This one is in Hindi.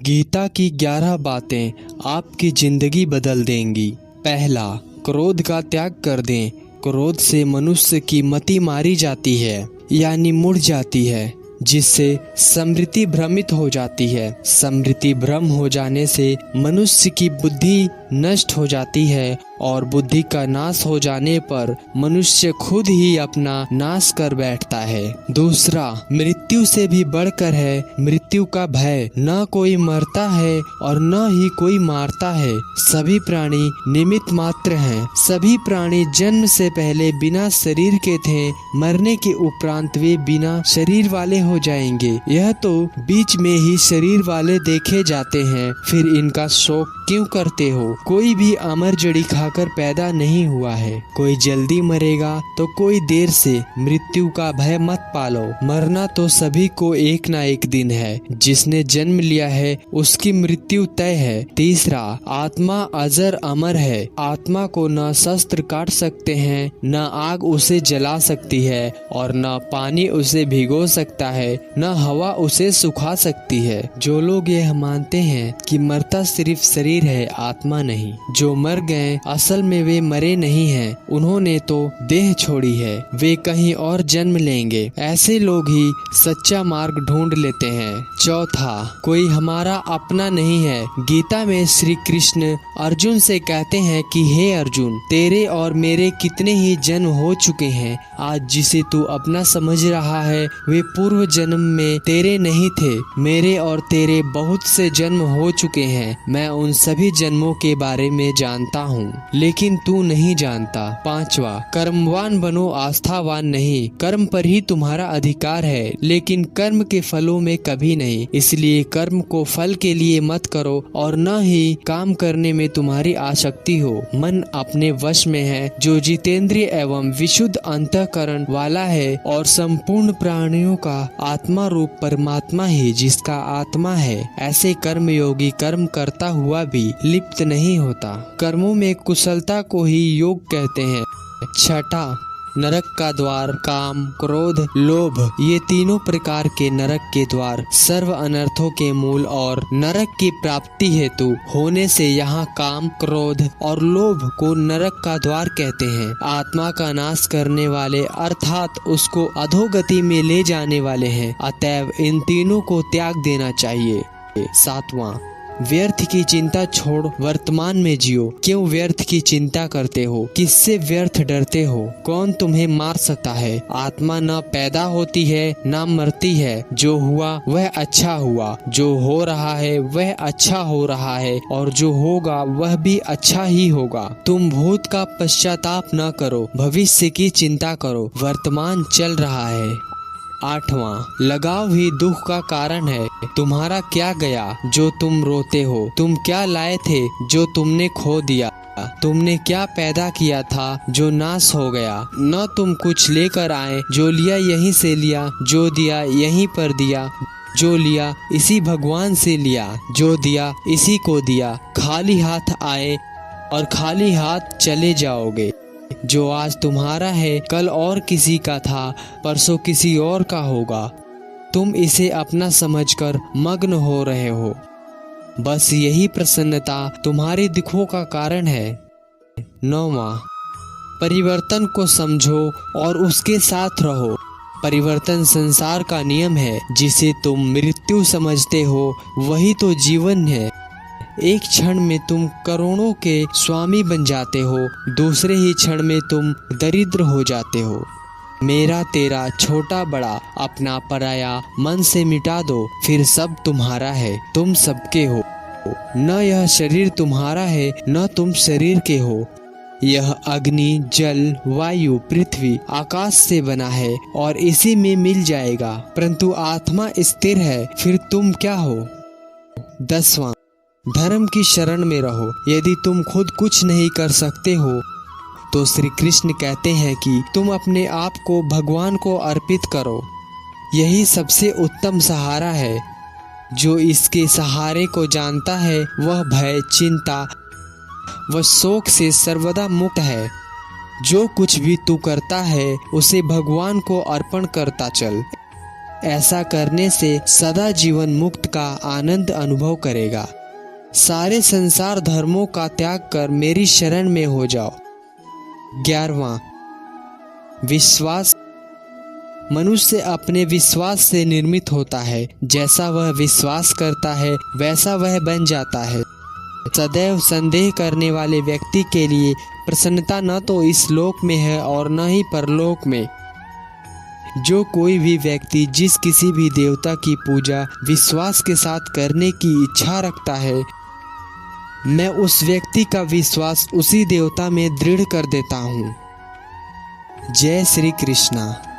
गीता की 11 बातें आपकी जिंदगी बदल देंगी। पहला, क्रोध का त्याग कर दें। क्रोध से मनुष्य की मति मारी जाती है, यानी मुड़ जाती है, जिससे स्मृति भ्रमित हो जाती है। स्मृति भ्रम हो जाने से मनुष्य की बुद्धि नष्ट हो जाती है और बुद्धि का नाश हो जाने पर मनुष्य खुद ही अपना नाश कर बैठता है। दूसरा, मृत्यु से भी बढ़कर है मृत्यु का भय। न कोई मरता है और न ही कोई मारता है। सभी प्राणी निमित्त मात्र हैं। सभी प्राणी जन्म से पहले बिना शरीर के थे, मरने के उपरांत वे बिना शरीर वाले हो जाएंगे। यह तो बीच में ही शरीर वाले देखे जाते हैं, फिर इनका शोक क्यों करते हो? कोई भी अमर जड़ी खाकर पैदा नहीं हुआ है। कोई जल्दी मरेगा तो कोई देर से। मृत्यु का भय मत पालो। मरना तो सभी को एक ना एक दिन है। जिसने जन्म लिया है उसकी मृत्यु तय है। तीसरा, आत्मा अजर अमर है। आत्मा को न शस्त्र काट सकते हैं, न आग उसे जला सकती है और न पानी उसे भिगो सकता है, न हवा उसे सुखा सकती है। जो लोग यह मानते हैं कि मरता सिर्फ शरीर है, आत्मा नहीं, जो मर गए असल में वे मरे नहीं हैं, उन्होंने तो देह छोड़ी है, वे कहीं और जन्म लेंगे। ऐसे लोग ही सच्चा मार्ग ढूंढ लेते हैं। चौथा, कोई हमारा अपना नहीं है। गीता में श्री कृष्ण अर्जुन से कहते हैं कि हे अर्जुन, तेरे और मेरे कितने ही जन्म हो चुके हैं। आज जिसे तू अपना समझ रहा है वे पूर्व जन्म में तेरे नहीं थे। मेरे और तेरे बहुत से जन्म हो चुके हैं। मैं उन सभी जन्मों के बारे में जानता हूँ, लेकिन तू नहीं जानता। पांचवा, कर्मवान बनो, आस्थावान नहीं। कर्म पर ही तुम्हारा अधिकार है, लेकिन कर्म के फलों में कभी नहीं। इसलिए कर्म को फल के लिए मत करो और न ही काम करने में तुम्हारी आसक्ति हो। मन अपने वश में है जो जितेंद्रिय एवं विशुद्ध अंतःकरण वाला है, और संपूर्ण प्राणियों का आत्मा रूप परमात्मा ही जिसका आत्मा है। ऐसे कर्मयोगी कर्म करता हुआ भी लिप्त नहीं होता। कर्मों में कुशलता को ही योग कहते हैं। छठा, नरक का द्वार काम, क्रोध, लोभ, ये तीनों प्रकार के नरक के द्वार सर्व अनर्थों के मूल और नरक की प्राप्ति हेतु होने से यहाँ काम, क्रोध और लोभ को नरक का द्वार कहते हैं। आत्मा का नाश करने वाले अर्थात उसको अधोगति में ले जाने वाले हैं। अतएव इन तीनों को त्याग देना चाहिए। सातवां, व्यर्थ की चिंता छोड़ वर्तमान में जियो। क्यों व्यर्थ की चिंता करते हो? किससे व्यर्थ डरते हो? कौन तुम्हें मार सकता है? आत्मा न पैदा होती है न मरती है। जो हुआ वह अच्छा हुआ, जो हो रहा है वह अच्छा हो रहा है, और जो होगा वह भी अच्छा ही होगा। तुम भूत का पश्चाताप न करो, भविष्य की चिंता करो। वर्तमान चल रहा है। आठवां, लगाव ही दुख का कारण है। तुम्हारा क्या गया जो तुम रोते हो? तुम क्या लाए थे जो तुमने खो दिया? तुमने क्या पैदा किया था जो नाश हो गया? न तुम कुछ लेकर आए, जो लिया यहीं से लिया, जो दिया यहीं पर दिया, जो लिया इसी भगवान से लिया, जो दिया इसी को दिया। खाली हाथ आए और खाली हाथ चले जाओगे। जो आज तुम्हारा है कल और किसी का था, परसों किसी और का होगा। तुम इसे अपना समझकर मग्न हो रहे हो। बस यही प्रसन्नता तुम्हारे दुखों का कारण है। नौवां, परिवर्तन को समझो और उसके साथ रहो। परिवर्तन संसार का नियम है। जिसे तुम मृत्यु समझते हो वही तो जीवन है। एक क्षण में तुम करोड़ों के स्वामी बन जाते हो, दूसरे ही क्षण में तुम दरिद्र हो जाते हो। मेरा तेरा छोटा बड़ा अपना पराया मन से मिटा दो, फिर सब तुम्हारा है, तुम सबके हो। न यह शरीर तुम्हारा है न तुम शरीर के हो। यह अग्नि, जल, वायु, पृथ्वी, आकाश से बना है और इसी में मिल जाएगा, परंतु आत्मा स्थिर है, फिर तुम क्या हो? 10वां, धर्म की शरण में रहो। यदि तुम खुद कुछ नहीं कर सकते हो तो श्री कृष्ण कहते हैं कि तुम अपने आप को भगवान को अर्पित करो। यही सबसे उत्तम सहारा है। जो इसके सहारे को जानता है वह भय, चिंता व शोक से सर्वदा मुक्त है। जो कुछ भी तू करता है उसे भगवान को अर्पण करता चल। ऐसा करने से सदा जीवन मुक्त का आनंद अनुभव करेगा। सारे संसार धर्मों का त्याग कर मेरी शरण में हो जाओ। 11वां, विश्वास। मनुष्य अपने विश्वास से निर्मित होता है। जैसा वह विश्वास करता है वैसा वह बन जाता है। सदैव संदेह करने वाले व्यक्ति के लिए प्रसन्नता न तो इस लोक में है और न ही परलोक में। जो कोई भी व्यक्ति जिस किसी भी देवता की पूजा विश्वास के साथ करने की इच्छा रखता है, मैं उस व्यक्ति का विश्वास उसी देवता में दृढ़ कर देता हूँ। जय श्री कृष्णा।